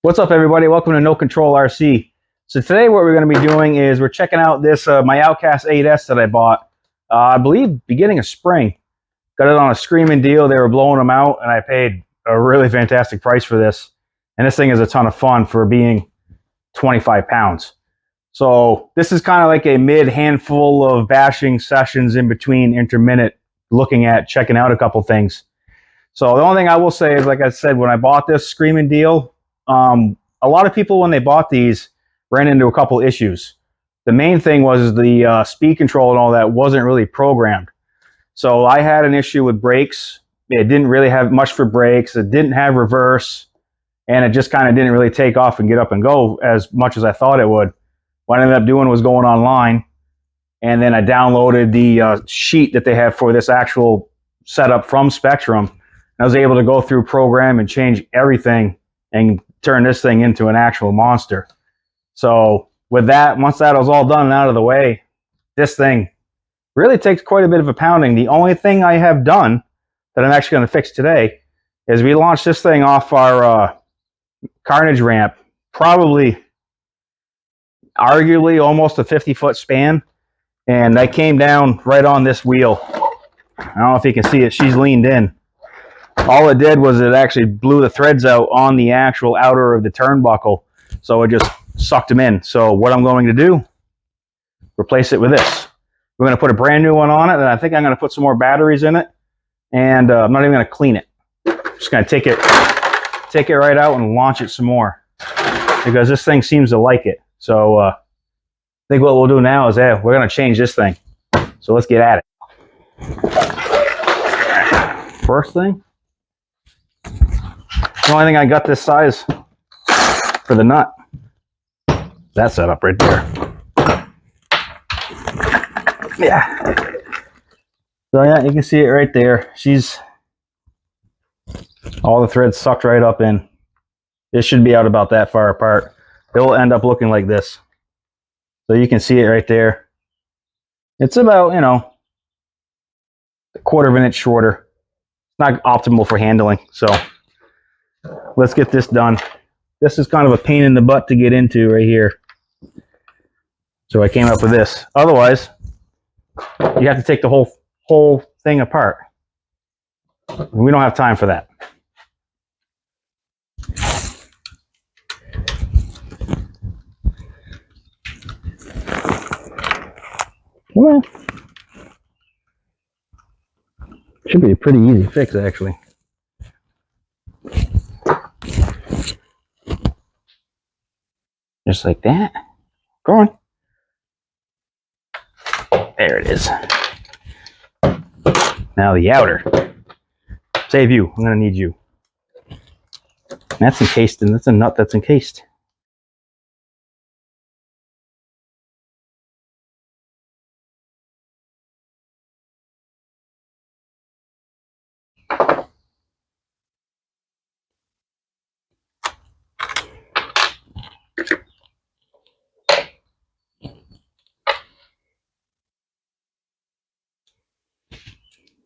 What's up, everybody? Welcome to No Control RC. So today what we're going to be doing is we're checking out this my Outcast 8S that I bought, I believe beginning of spring. Got it on a screaming deal. They were blowing them out, and I paid a really fantastic price for this. And this thing is a ton of fun for being 25 pounds. So this is kind of like a mid handful of bashing sessions in between intermittent, looking at checking out a couple things. So the only thing I will say is, like I said, when I bought this screaming deal, a lot of people, when they bought these, ran into a couple issues. The main thing was the speed control and all that wasn't really programmed. So I had an issue with brakes. It didn't really have much for brakes. It didn't have reverse, and it just kind of didn't really take off and get up and go as much as I thought it would. What I ended up doing was going online, and then I downloaded the sheet that they have for this actual setup from Spectrum. I was able to go through program and change everything and turn this thing into an actual monster. So with that, once that was all done and out of the way, this thing really takes quite a bit of a pounding. The only thing I have done that I'm actually going to fix today is we launched this thing off our carnage ramp, probably arguably almost a 50-foot span, and I came down right on this wheel. I don't know if you can see it. She's leaned in. All it did was it actually blew the threads out on the actual outer of the turnbuckle, so it just sucked them in. So what I'm going to do, replace it with this. We're going to put a brand new one on it, and I think I'm going to put some more batteries in it, and I'm not even going to clean it. I'm just going to take it right out and launch it some more, because this thing seems to like it. So I think what we'll do now is we're going to change this thing. So let's get at it. First thing, the only thing I got this size for the nut, that setup right there. Yeah. So yeah, you can see it right there. All the threads sucked right up in. This should be out about that far apart. It will end up looking like this. So you can see it right there. It's about, a quarter of an inch shorter. Not optimal for handling, so let's get this done. This is kind of a pain in the butt to get into right here, so I came up with this. Otherwise, you have to take the whole thing apart. We don't have time for that. Well, should be a pretty easy fix, actually. Just like that. Go on. There it is. Now the outer. Save you. I'm going to need you. That's encased, and that's a nut that's encased.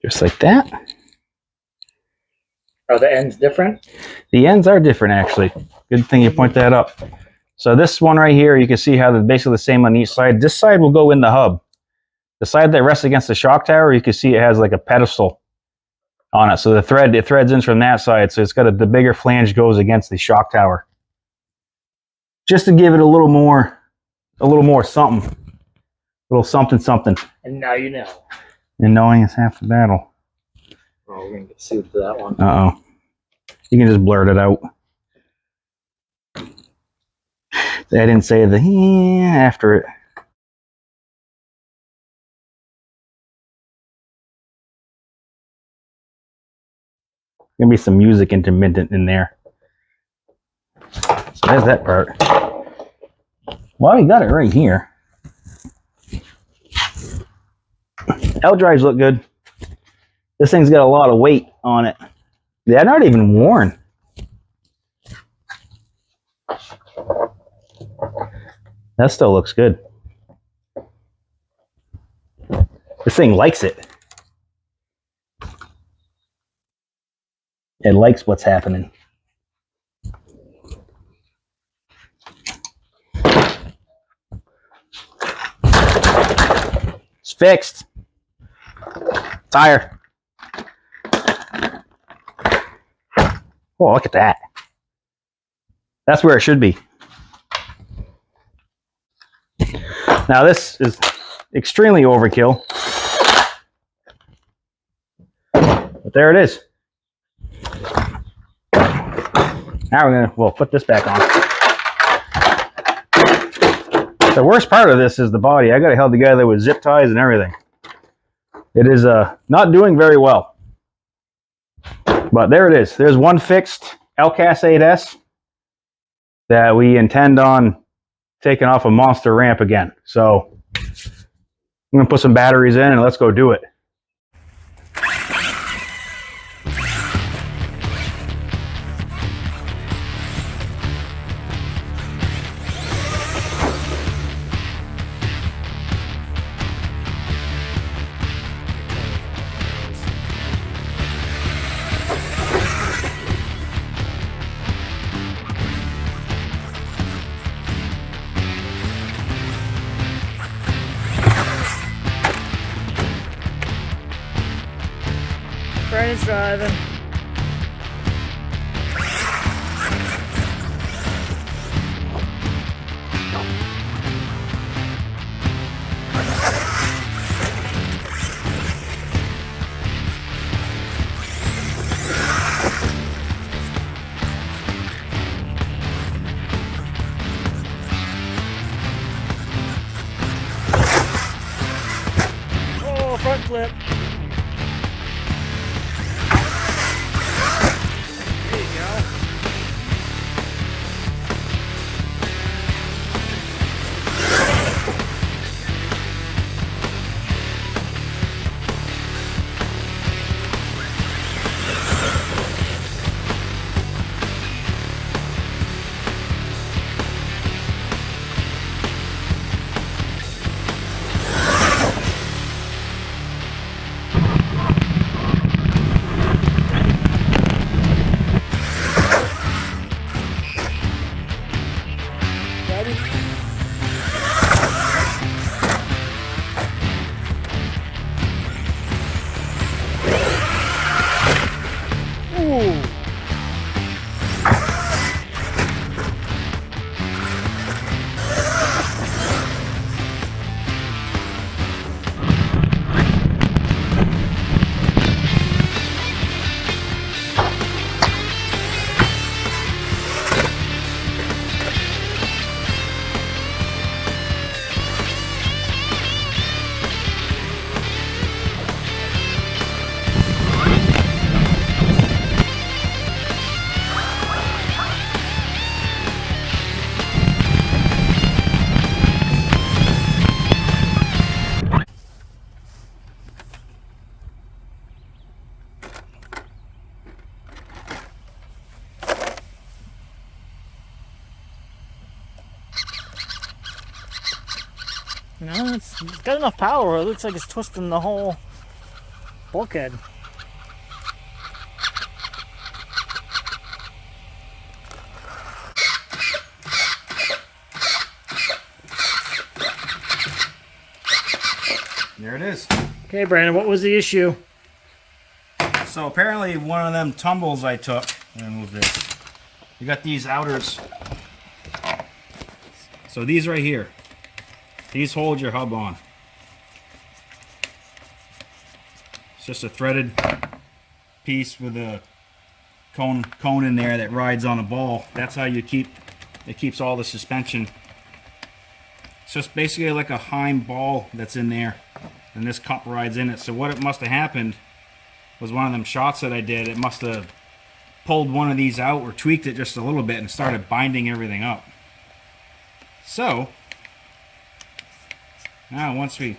Just like that. Are the ends different? The ends are different, actually. Good thing you point that up. So this one right here, you can see how they're basically the same on each side. This side will go in the hub. The side that rests against the shock tower, you can see it has like a pedestal on it. So it threads in from that side. So it's got the bigger flange goes against the shock tower. Just to give it a little more something. A little something something. And now you know. And knowing is half the battle. Oh, we're going to get sued for that one. Uh-oh. You can just blurt it out. I didn't say the after it. Gonna be some music intermittent in there. So there's that part. Well, you got it right here. L drives look good. This thing's got a lot of weight on it. They're not even worn. That still looks good. This thing likes it. It likes what's happening. fixed. Tire. Oh, look at that. That's where it should be. Now this is extremely overkill. But there it is. Now we'll put this back on. The worst part of this is the body. I got it held together with zip ties and everything. It is not doing very well. But there it is. There's one fixed Outcast 8S that we intend on taking off a monster ramp again. So I'm going to put some batteries in and let's go do it. Brandon's driving. Oh, front flip. No, it's got enough power. It looks like it's twisting the whole bulkhead. There it is. Okay, Brandon, what was the issue? So apparently one of them tumbles I took, let me move this. You got these outers. So these right here, these hold your hub on. It's just a threaded piece with a cone in there that rides on a ball. That's how you keep, it keeps all the suspension. It's just basically like a Heim ball that's in there, and this cup rides in it. So what it must have happened was one of them shots that I did, it must have pulled one of these out or tweaked it just a little bit and started binding everything up. So now once we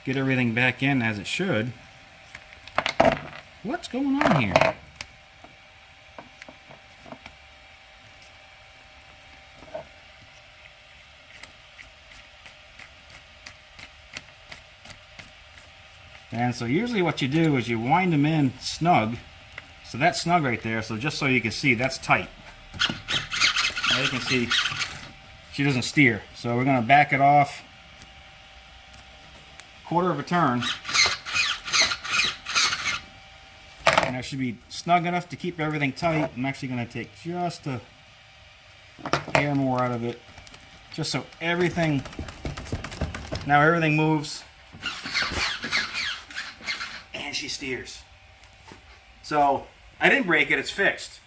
get everything back in as it should, what's going on here? And so usually what you do is you wind them in snug. So that's snug right there. So just so you can see, that's tight. Now you can see she doesn't steer. So we're going to back it off quarter of a turn. And that should be snug enough to keep everything tight. I'm actually going to take just a hair more out of it, just so everything, now everything moves and she steers. So I didn't break it, it's fixed.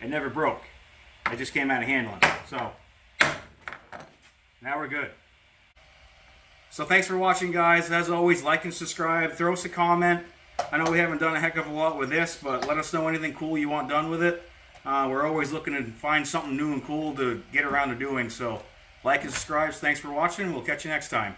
It never broke. It just came out of handling. So now we're good. So thanks for watching, guys. As always, like and subscribe. Throw us a comment. I know we haven't done a heck of a lot with this, but let us know anything cool you want done with it. We're always looking to find something new and cool to get around to doing. So like and subscribe. Thanks for watching. We'll catch you next time.